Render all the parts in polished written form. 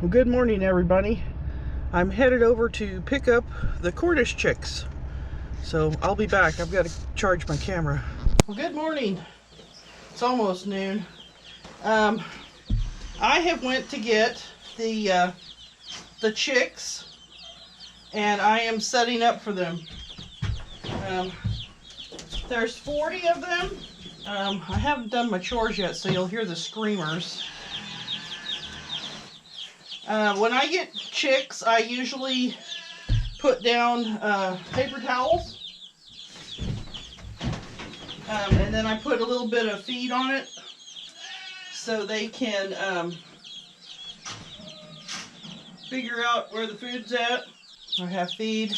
Well, good morning, everybody. I'm headed over to pick up the Cornish chicks, so I'll be back. I've got to charge my camera. Well, good morning. It's almost noon. I have went to get the chicks, and I am setting up for them. There's 40 of them. I haven't done my chores yet, so you'll hear the screamers. When I get chicks, I usually put down paper towels, and then I put a little bit of feed on it so they can figure out where the food's at. I have feed.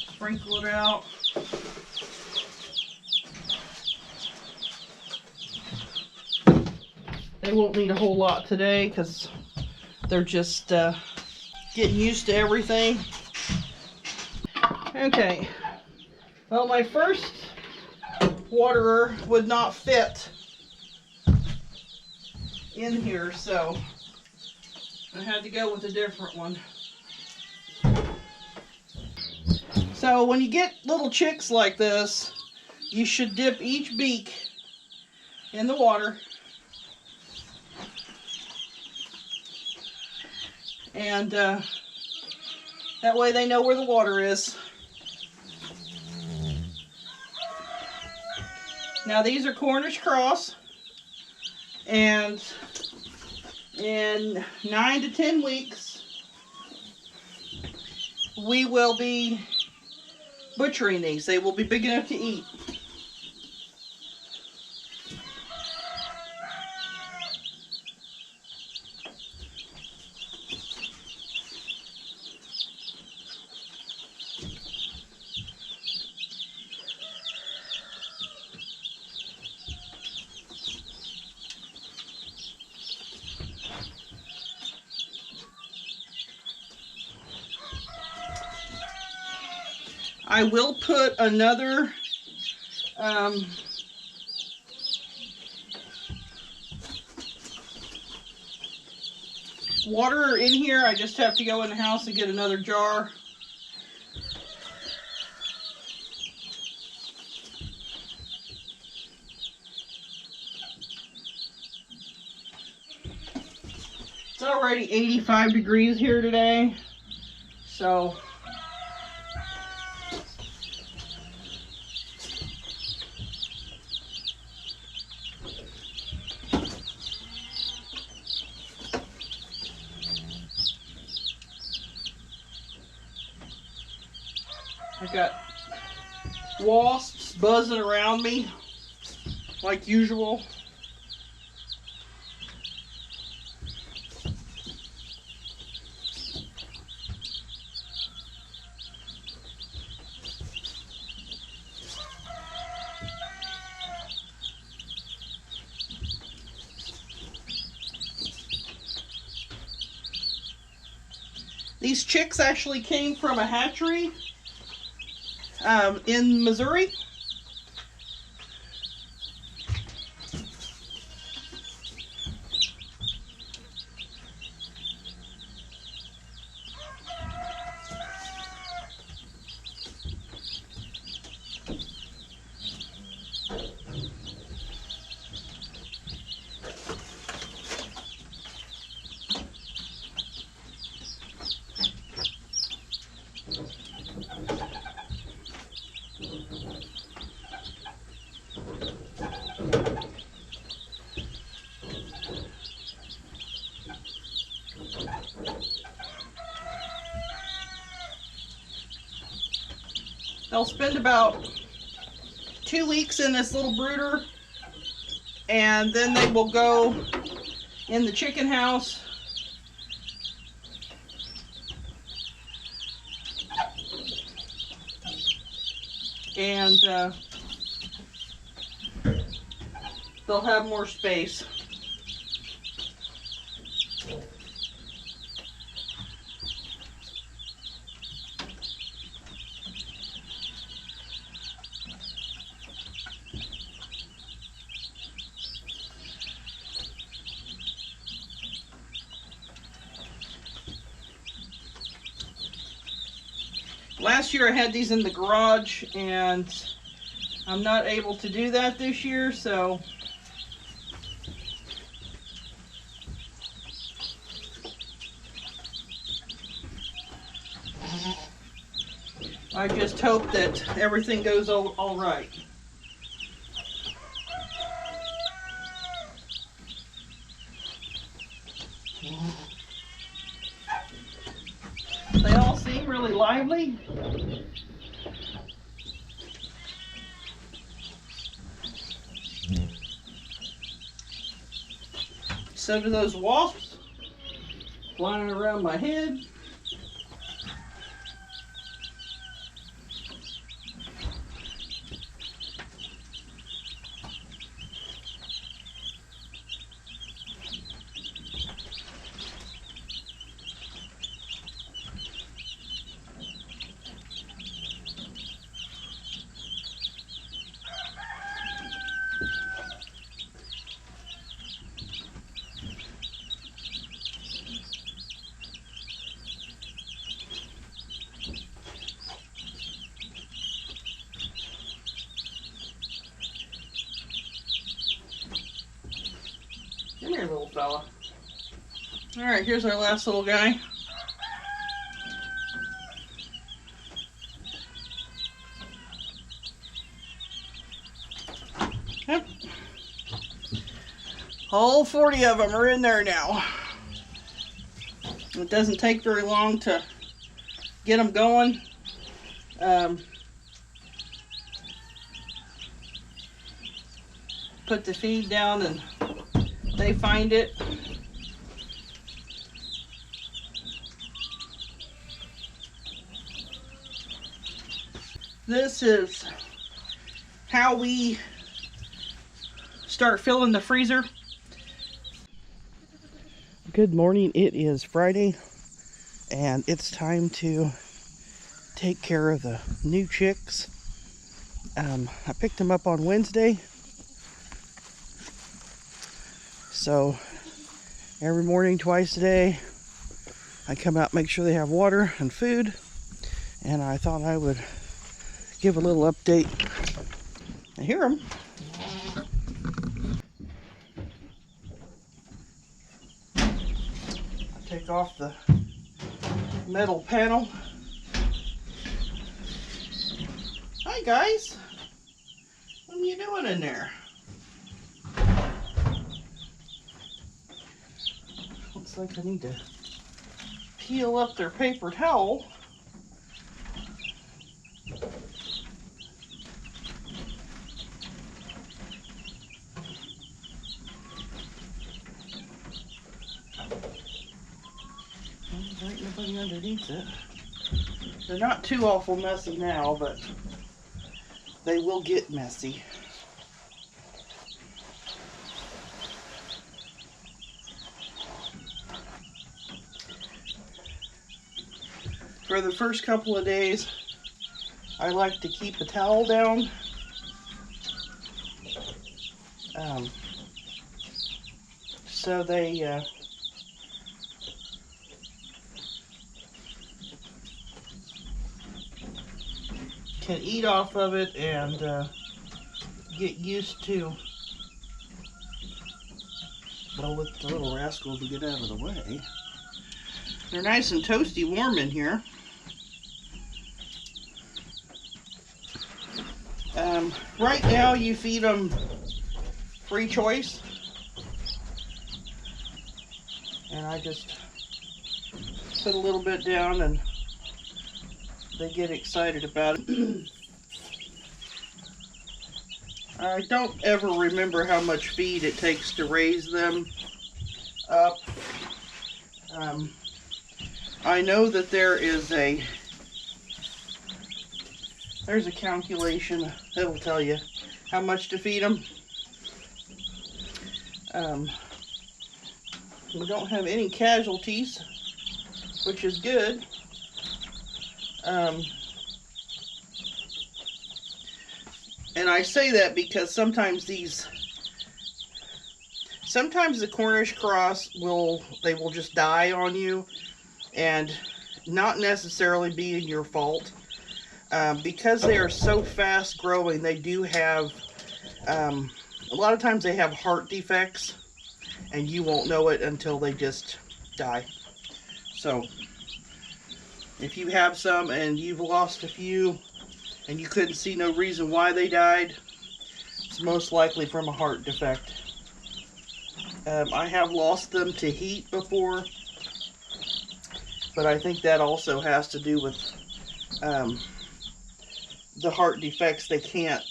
Sprinkle it out. They won't need a whole lot today because they're just getting used to everything. Okay. Well, my first waterer would not fit in here, so I had to go with a different one. So when you get little chicks like this, you should dip each beak in the water. And that way they know where the water is. Now these are Cornish cross, and in 9 to 10 weeks we will be butchering these. They will be big enough to eat. I will put another water in here. I just have to go in the house and get another jar. It's already 85 degrees here today, so I've got wasps buzzing around me like usual. These chicks actually came from a hatchery in Missouri. They'll spend about 2 weeks in this little brooder, and then they will go in the chicken house and they'll have more space. Last year I had these in the garage, and I'm not able to do that this year, so I just hope that everything goes all right. They all seem really lively. So do those wasps flying around my head. Come here, little fella. Alright, here's our last little guy. Yep. All 40 of them are in there now. It doesn't take very long to get them going. Put the feed down and they find it. This is how we start filling the freezer. Good morning. It is Friday, and it's time to take care of the new chicks. I picked them up on Wednesday. So every morning, twice a day, I come out, make sure they have water and food, and I thought I would give a little update. I hear them. I take off the metal panel. Hi guys, what are you doing in there? Looks like I need to peel up their paper towel. There ain't nobody underneath it. They're not too awful messy now, but they will get messy. For the first couple of days, I like to keep the towel down. So they can eat off of it and get used to. I'll let the little rascal to get out of the way. They're nice and toasty warm in here. Right now you feed them free choice, and I just put a little bit down and they get excited about it. I don't ever remember how much feed it takes to raise them up. I know that there's a calculation that will tell you how much to feed them. We don't have any casualties, which is good. And I say that because sometimes the Cornish cross will just die on you, and not necessarily being your fault. Because they are so fast growing, they do have, a lot of times they have heart defects, and you won't know it until they just die. So if you have some and you've lost a few and you couldn't see no reason why they died, it's most likely from a heart defect. I have lost them to heat before, but I think that also has to do with the heart defects. They can't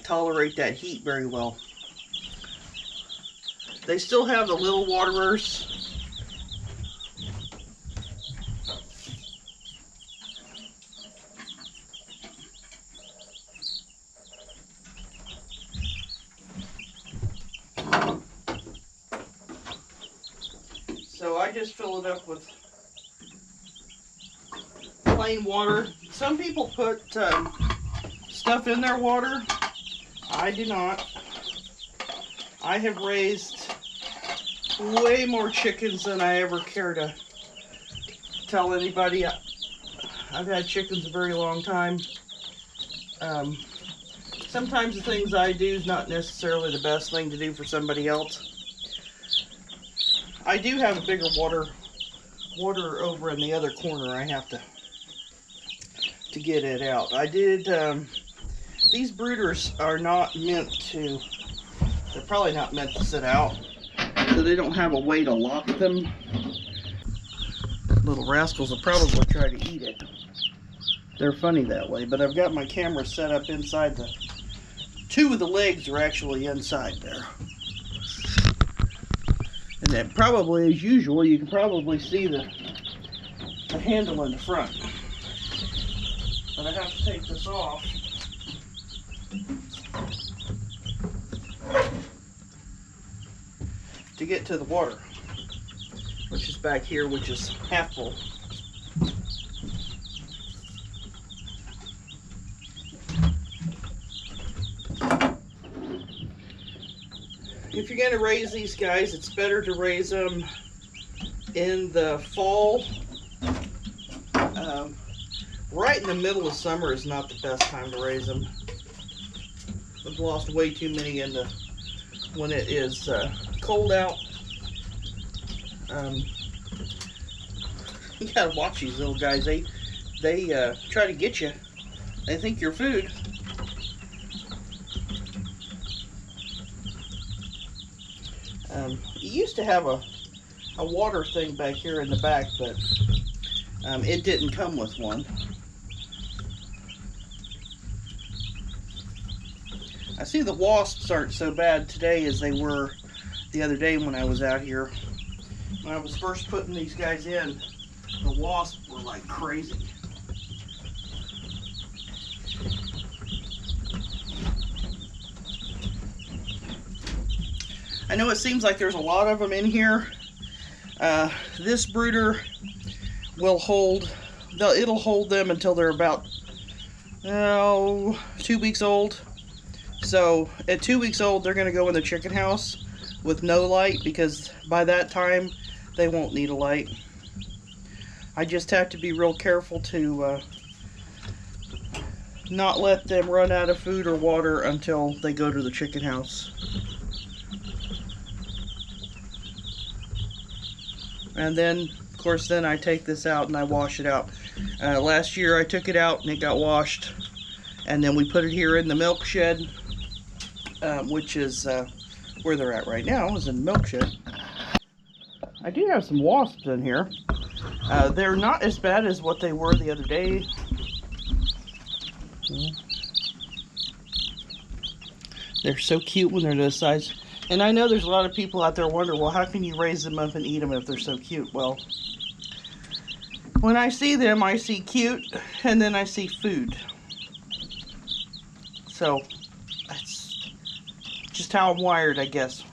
tolerate that heat very well. They still have the little waterers. So I just fill it up with plain water. Some people put stuff in their water. I do not. I have raised way more chickens than I ever care to tell anybody. I've had chickens a very long time. Sometimes the things I do is not necessarily the best thing to do for somebody else. I do have a bigger water over in the other corner. I have to get it out. I did, these brooders are not meant to, they're probably not meant to sit out, so they don't have a way to lock them. Little rascals will probably try to eat it. They're funny that way, but I've got my camera set up inside the, two of the legs are actually inside there. And then probably, as usual, you can probably see the handle in the front. But I have to take this off. To get to the water, which is back here, which is half full. If you're going to raise these guys, it's better to raise them in the fall. Right in the middle of summer is not the best time to raise them. I've lost way too many in the when it is cold out. You gotta watch these little guys. They try to get you. They think you're food. You used to have a water thing back here in the back, but it didn't come with one. I see the wasps aren't so bad today as they were the other day when I was out here. When I was first putting these guys in, the wasps were like crazy. I know it seems like there's a lot of them in here. This brooder will hold, it'll hold them until they're about 2 weeks old. So at 2 weeks old, they're going to go in the chicken house with no light, because by that time they won't need a light. I just have to be real careful to not let them run out of food or water until they go to the chicken house. And then, of course, then I take this out and I wash it out. Last year I took it out and it got washed. And then we put it here in the milk shed, which is where they're at right now, is in the milk shed. I do have some wasps in here. They're not as bad as what they were the other day. They're so cute when they're this size. And I know there's a lot of people out there wonder, well, how can you raise them up and eat them if they're so cute? Well, when I see them, I see cute, and then I see food. So, that's just how I'm wired, I guess.